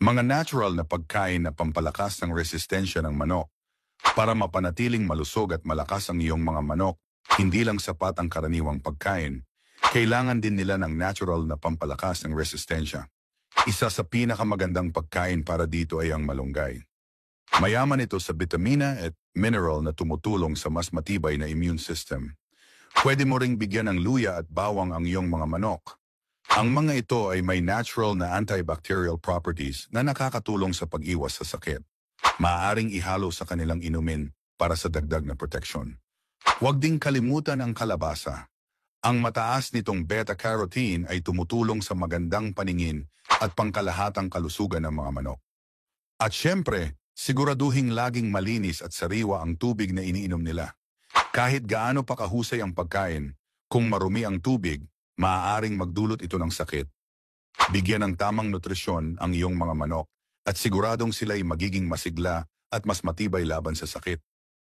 Mga natural na pagkain na pampalakas ng resistensya ng manok. Para mapanatiling malusog at malakas ang iyong mga manok, hindi lang sapat ang karaniwang pagkain. Kailangan din nila ng natural na pampalakas ng resistensya. Isa sa pinakamagandang pagkain para dito ay ang malunggay. Mayaman ito sa bitamina at mineral na tumutulong sa mas matibay na immune system. Pwede mo ring bigyan ng luya at bawang ang iyong mga manok. Ang mga ito ay may natural na antibacterial properties na nakakatulong sa pag-iwas sa sakit. Maaaring ihalo sa kanilang inumin para sa dagdag na proteksyon. Huwag ding kalimutan ang kalabasa. Ang mataas nitong beta-carotene ay tumutulong sa magandang paningin at pangkalahatang kalusugan ng mga manok. At syempre, siguraduhing laging malinis at sariwa ang tubig na iniinom nila. Kahit gaano pa kahusay ang pagkain, kung marumi ang tubig, maaaring magdulot ito ng sakit. Bigyan ng tamang nutrisyon ang iyong mga manok at siguradong sila ay magiging masigla at mas matibay laban sa sakit.